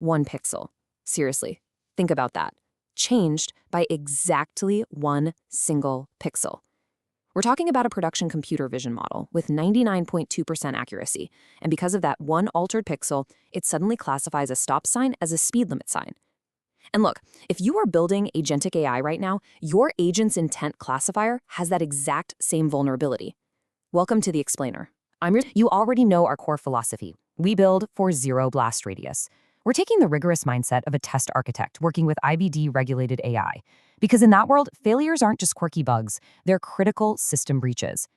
1 pixel. Seriously, think about that. Changed by exactly 1 single pixel. We're talking about a production computer vision model with 99.2% accuracy, and because of that one altered pixel, it suddenly classifies a stop sign as a speed limit sign. And look, if you are building Agentic AI right now, your agent's intent classifier has that exact same vulnerability. Welcome to the explainer. You already know our core philosophy. We build for zero blast radius. We're taking the rigorous mindset of a test architect working with IBD-regulated AI. Because in that world, failures aren't just quirky bugs, they're critical system breaches.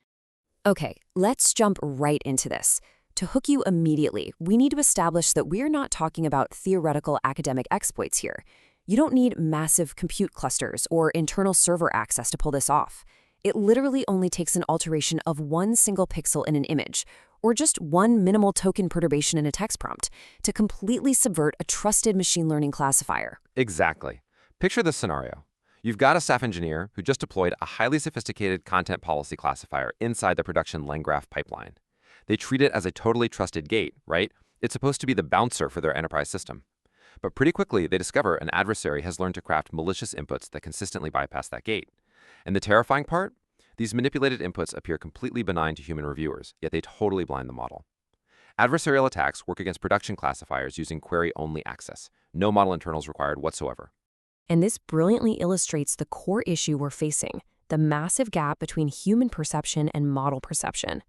Okay, let's jump right into this. To hook you immediately, we need to establish that we're not talking about theoretical academic exploits here. You don't need massive compute clusters or internal server access to pull this off. It literally only takes an alteration of 1 single pixel in an image, or just 1 minimal token perturbation in a text prompt, to completely subvert a trusted machine learning classifier. Exactly. Picture this scenario. You've got a staff engineer who just deployed a highly sophisticated content policy classifier inside the production LangGraph pipeline. They treat it as a totally trusted gate, right? It's supposed to be the bouncer for their enterprise system. But pretty quickly, they discover an adversary has learned to craft malicious inputs that consistently bypass that gate. And the terrifying part? These manipulated inputs appear completely benign to human reviewers, yet they totally blind the model. Adversarial attacks work against production classifiers using query-only access. No model internals required whatsoever. And this brilliantly illustrates the core issue we're facing, the massive gap between human perception and model perception.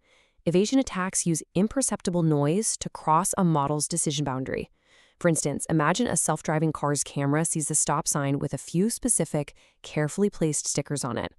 Evasion attacks use imperceptible noise to cross a model's decision boundary. For instance, imagine a self-driving car's camera sees the stop sign with a few specific, carefully placed stickers on it.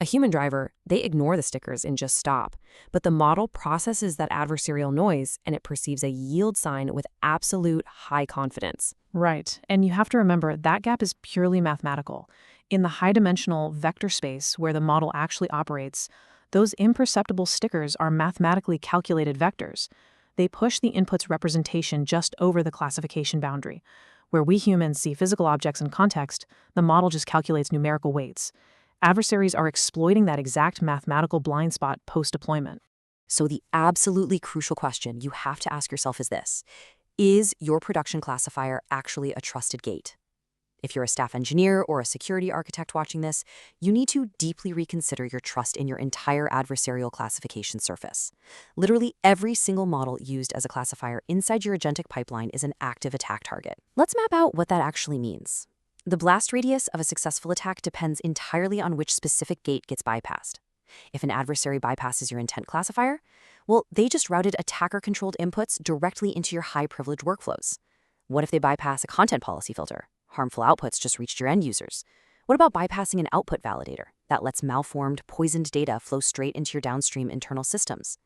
A human driver, they ignore the stickers and just stop. But the model processes that adversarial noise and it perceives a yield sign with absolute high confidence. Right, and you have to remember that gap is purely mathematical. In the high-dimensional vector space where the model actually operates, those imperceptible stickers are mathematically calculated vectors. They push the input's representation just over the classification boundary. Where we humans see physical objects in context, the model just calculates numerical weights. Adversaries are exploiting that exact mathematical blind spot post-deployment. So the absolutely crucial question you have to ask yourself is this: is your production classifier actually a trusted gate? If you're a staff engineer or a security architect watching this, you need to deeply reconsider your trust in your entire adversarial classification surface. Literally every single model used as a classifier inside your agentic pipeline is an active attack target. Let's map out what that actually means. The blast radius of a successful attack depends entirely on which specific gate gets bypassed. If an adversary bypasses your intent classifier, well, they just routed attacker-controlled inputs directly into your high-privilege workflows. What if they bypass a content policy filter? Harmful outputs just reached your end users. What about bypassing an output validator that lets malformed, poisoned data flow straight into your downstream internal systems?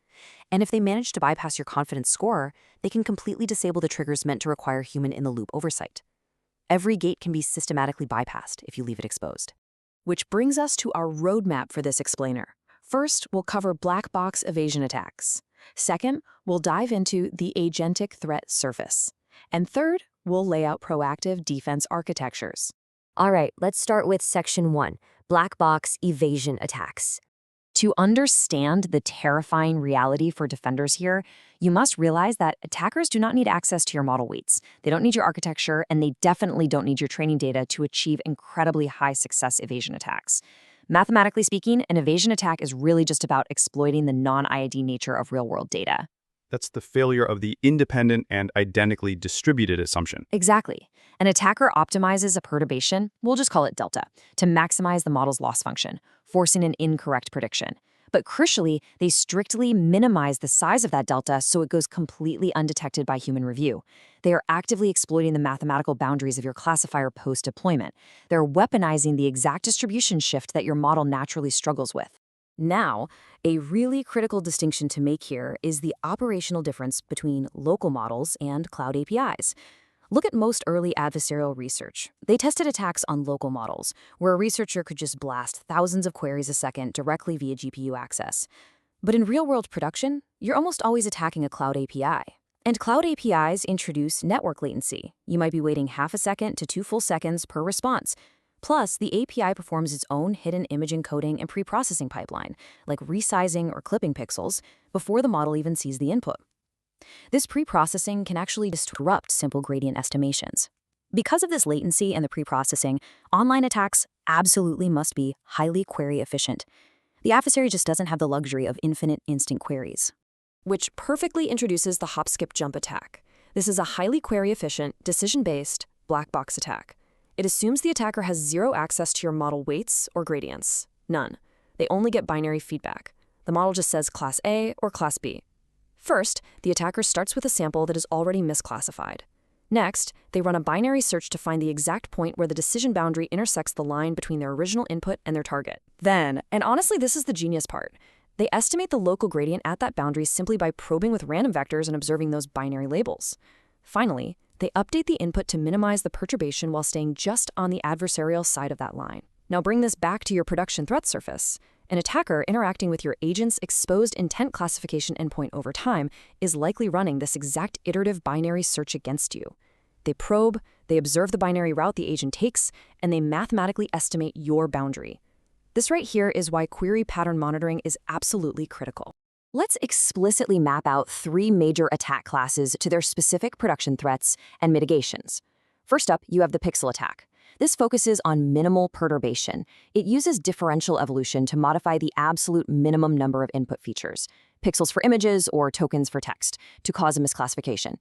And if they manage to bypass your confidence score, they can completely disable the triggers meant to require human-in-the-loop oversight. Every gate can be systematically bypassed if you leave it exposed. Which brings us to our roadmap for this explainer. First, we'll cover Black-Box Evasion Attacks. Second, we'll dive into the Agentic threat surface. And third, we'll lay out proactive defense architectures. All right, let's start with Section 1, Black-Box Evasion Attacks. To understand the terrifying reality for defenders here, you must realize that attackers do not need access to your model weights. They don't need your architecture, and they definitely don't need your training data to achieve incredibly high success evasion attacks. Mathematically speaking, an evasion attack is really just about exploiting the non-IID nature of real-world data. That's the failure of the independent and identically distributed assumption. Exactly. An attacker optimizes a perturbation, we'll just call it delta, to maximize the model's loss function, forcing an incorrect prediction. But crucially, they strictly minimize the size of that delta so it goes completely undetected by human review. They are actively exploiting the mathematical boundaries of your classifier post-deployment. They're weaponizing the exact distribution shift that your model naturally struggles with. Now, a really critical distinction to make here is the operational difference between local models and cloud APIs. Look at most early adversarial research. They tested attacks on local models, where a researcher could just blast thousands of queries a second directly via GPU access. But in real-world production, you're almost always attacking a cloud API. And cloud APIs introduce network latency. You might be waiting half a second to 2 full seconds per response. Plus, the API performs its own hidden image encoding and preprocessing pipeline, like resizing or clipping pixels, before the model even sees the input. This pre-processing can actually disrupt simple gradient estimations. Because of this latency and the pre-processing, online attacks absolutely must be highly query efficient. The adversary just doesn't have the luxury of infinite instant queries. Which perfectly introduces the HopSkipJump attack. This is a highly query-efficient, decision-based, black box attack. It assumes the attacker has zero access to your model weights or gradients. None. They only get binary feedback. The model just says Class A or Class B. First, the attacker starts with a sample that is already misclassified. Next, they run a binary search to find the exact point where the decision boundary intersects the line between their original input and their target. Then, and honestly this is the genius part, they estimate the local gradient at that boundary simply by probing with random vectors and observing those binary labels. Finally, they update the input to minimize the perturbation while staying just on the adversarial side of that line. Now bring this back to your production threat surface. An attacker interacting with your agent's exposed intent classification endpoint over time is likely running this exact iterative binary search against you. They probe, they observe the binary route the agent takes, and they mathematically estimate your boundary. This right here is why query pattern monitoring is absolutely critical. Let's explicitly map out 3 major attack classes to their specific production threats and mitigations. First up, you have the pixel attack. This focuses on minimal perturbation. It uses differential evolution to modify the absolute minimum number of input features, pixels for images or tokens for text, to cause a misclassification.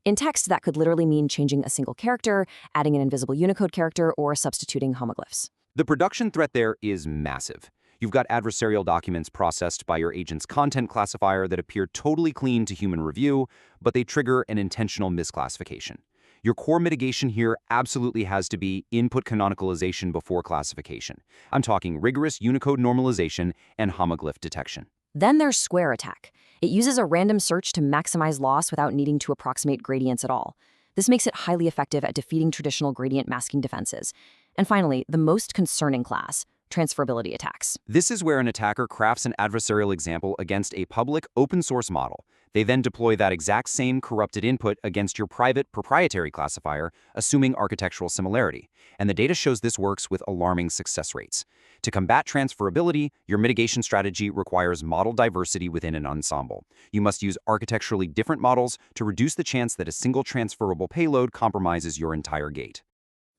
In text, that could literally mean changing a single character, adding an invisible Unicode character, or substituting homoglyphs. The production threat there is massive. You've got adversarial documents processed by your agent's content classifier that appear totally clean to human review, but they trigger an intentional misclassification. Your core mitigation here absolutely has to be input canonicalization before classification. I'm talking rigorous Unicode normalization and homoglyph detection. Then there's square attack. It uses a random search to maximize loss without needing to approximate gradients at all. This makes it highly effective at defeating traditional gradient masking defenses. And finally, the most concerning class, transferability attacks. This is where an attacker crafts an adversarial example against a public open-source model. They then deploy that exact same corrupted input against your private proprietary classifier, assuming architectural similarity. And the data shows this works with alarming success rates. To combat transferability, your mitigation strategy requires model diversity within an ensemble. You must use architecturally different models to reduce the chance that a single transferable payload compromises your entire gate.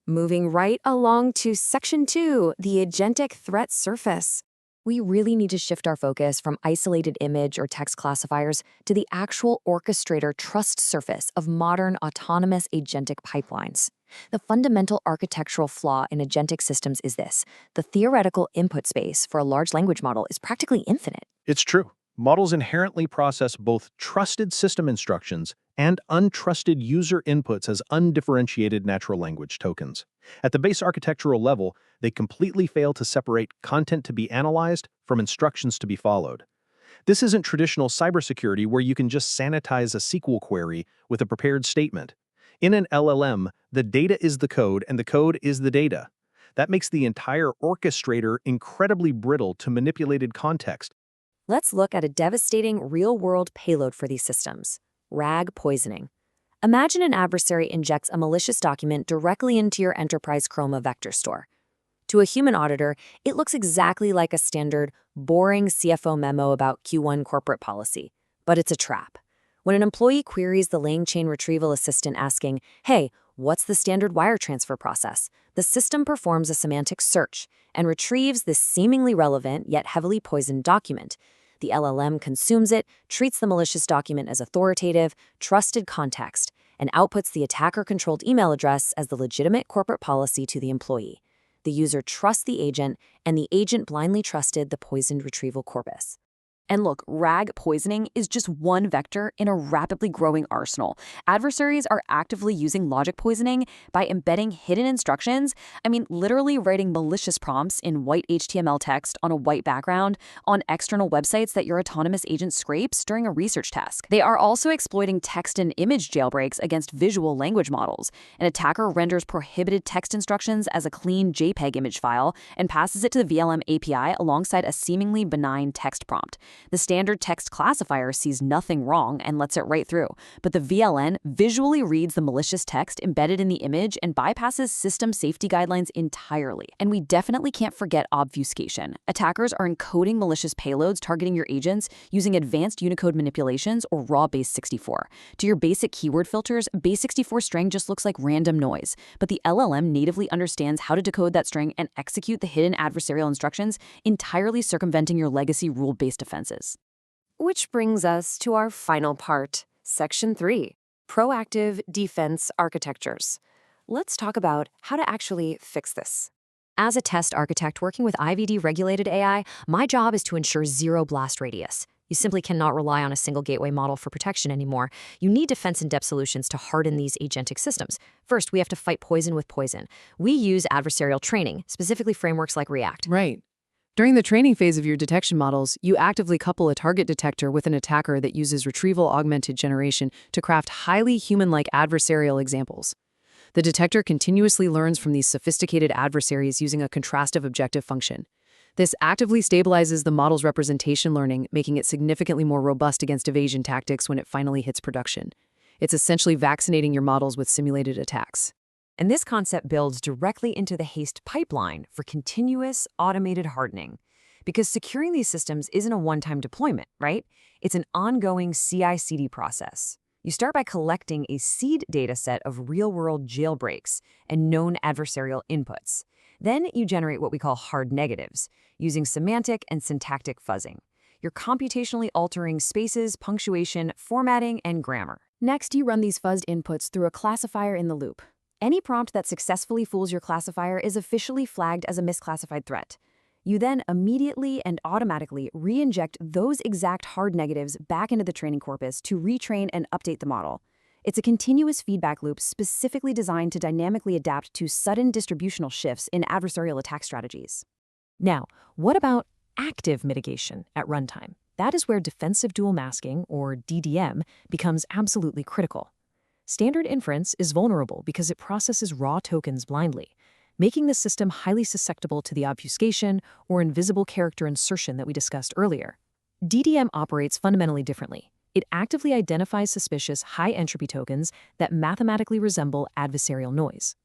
Moving right along to Section 2, the Agentic threat surface. We really need to shift our focus from isolated image or text classifiers to the actual orchestrator trust surface of modern autonomous agentic pipelines. The fundamental architectural flaw in agentic systems is this: the theoretical input space for a large language model is practically infinite. It's true. Models inherently process both trusted system instructions and untrusted user inputs as undifferentiated natural language tokens. At the base architectural level, they completely fail to separate content to be analyzed from instructions to be followed. This isn't traditional cybersecurity where you can just sanitize a SQL query with a prepared statement. In an LLM, the data is the code and the code is the data. That makes the entire orchestrator incredibly brittle to manipulated context. Let's look at a devastating real-world payload for these systems: RAG poisoning. Imagine an adversary injects a malicious document directly into your enterprise Chroma vector store. To a human auditor, it looks exactly like a standard, boring CFO memo about Q1 corporate policy. But it's a trap. When an employee queries the LangChain retrieval assistant asking, "Hey, what's the standard wire transfer process?" the system performs a semantic search and retrieves this seemingly relevant yet heavily poisoned document. The LLM consumes it, treats the malicious document as authoritative, trusted context, and outputs the attacker-controlled email address as the legitimate corporate policy to the employee. The user trusts the agent, and the agent blindly trusted the poisoned retrieval corpus. And look, RAG poisoning is just one vector in a rapidly growing arsenal. Adversaries are actively using logic poisoning by embedding hidden instructions. Literally writing malicious prompts in white HTML text on a white background on external websites that your autonomous agent scrapes during a research task. They are also exploiting text and image jailbreaks against visual language models. An attacker renders prohibited text instructions as a clean JPEG image file and passes it to the VLM API alongside a seemingly benign text prompt. The standard text classifier sees nothing wrong and lets it right through, but the VLN visually reads the malicious text embedded in the image and bypasses system safety guidelines entirely. And we definitely can't forget obfuscation. Attackers are encoding malicious payloads targeting your agents using advanced Unicode manipulations or raw base64. To your basic keyword filters, base64 string just looks like random noise, but the LLM natively understands how to decode that string and execute the hidden adversarial instructions, entirely circumventing your legacy rule-based defenses. Which brings us to our final part, Section 3, Proactive Defense Architectures. Let's talk about how to actually fix this. As a test architect working with IVD-regulated AI, my job is to ensure zero blast radius. You simply cannot rely on a single gateway model for protection anymore. You need defense-in-depth solutions to harden these agentic systems. First, we have to fight poison with poison. We use adversarial training, specifically frameworks like React. Right. During the training phase of your detection models, you actively couple a target detector with an attacker that uses retrieval augmented generation to craft highly human-like adversarial examples. The detector continuously learns from these sophisticated adversaries using a contrastive objective function. This actively stabilizes the model's representation learning, making it significantly more robust against evasion tactics when it finally hits production. It's essentially vaccinating your models with simulated attacks. And this concept builds directly into the HASTE pipeline for continuous automated hardening. Because securing these systems isn't a one-time deployment, right? It's an ongoing CI/CD process. You start by collecting a seed data set of real-world jailbreaks and known adversarial inputs. Then you generate what we call hard negatives, using semantic and syntactic fuzzing. You're computationally altering spaces, punctuation, formatting, and grammar. Next, you run these fuzzed inputs through a classifier in the loop. Any prompt that successfully fools your classifier is officially flagged as a misclassified threat. You then immediately and automatically re-inject those exact hard negatives back into the training corpus to retrain and update the model. It's a continuous feedback loop specifically designed to dynamically adapt to sudden distributional shifts in adversarial attack strategies. Now, what about active mitigation at runtime? That is where defensive dual masking, or DDM, becomes absolutely critical. Standard inference is vulnerable because it processes raw tokens blindly, making the system highly susceptible to the obfuscation or invisible character insertion that we discussed earlier. DDM operates fundamentally differently. It actively identifies suspicious high-entropy tokens that mathematically resemble adversarial noise.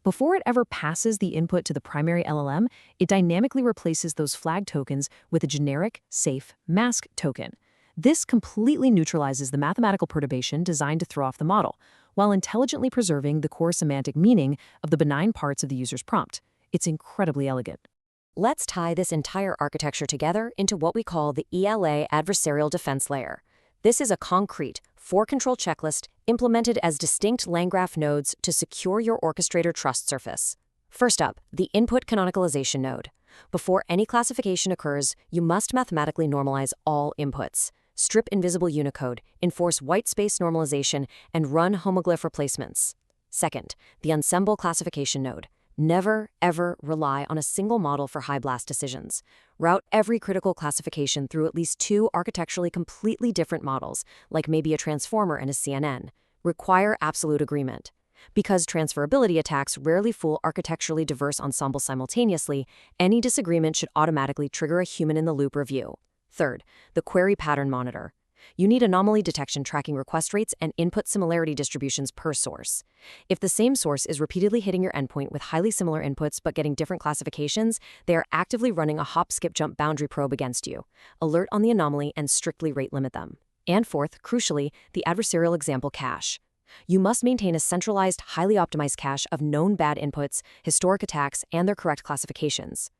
Before it ever passes the input to the primary LLM, it dynamically replaces those flag tokens with a generic, safe mask token. This completely neutralizes the mathematical perturbation designed to throw off the model, while intelligently preserving the core semantic meaning of the benign parts of the user's prompt. It's incredibly elegant. Let's tie this entire architecture together into what we call the ELA adversarial defense layer. This is a concrete, for-control checklist implemented as distinct LangGraph nodes to secure your orchestrator trust surface. First up, the input canonicalization node. Before any classification occurs, you must mathematically normalize all inputs. Strip invisible Unicode, enforce white space normalization, and run homoglyph replacements. Second, the ensemble classification node. Never, ever rely on a single model for high blast decisions. Route every critical classification through at least two architecturally completely different models, like maybe a transformer and a CNN. Require absolute agreement. Because transferability attacks rarely fool architecturally diverse ensembles simultaneously, any disagreement should automatically trigger a human-in-the-loop review. Third, the query pattern monitor. You need anomaly detection tracking request rates and input similarity distributions per source. If the same source is repeatedly hitting your endpoint with highly similar inputs but getting different classifications, they are actively running a HopSkipJump boundary probe against you. Alert on the anomaly and strictly rate limit them. And fourth, crucially, the adversarial example cache. You must maintain a centralized, highly optimized cache of known bad inputs, historic attacks, and their correct classifications.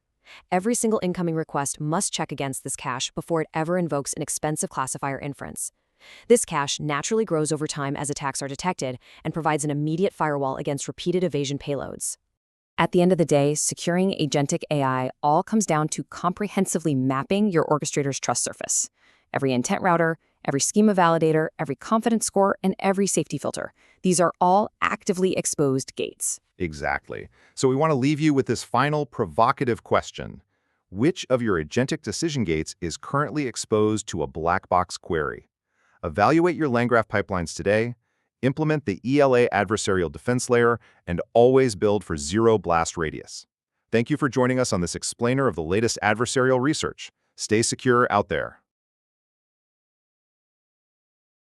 Every single incoming request must check against this cache before it ever invokes an expensive classifier inference. This cache naturally grows over time as attacks are detected and provides an immediate firewall against repeated evasion payloads. At the end of the day, securing agentic AI all comes down to comprehensively mapping your orchestrator's trust surface. Every intent router, every schema validator, every confidence score, and every safety filter. These are all actively exposed gates. Exactly. So we want to leave you with this final provocative question. Which of your agentic decision gates is currently exposed to a black box query? Evaluate your LangGraph pipelines today, implement the ELA adversarial defense layer, and always build for zero blast radius. Thank you for joining us on this explainer of the latest adversarial research. Stay secure out there.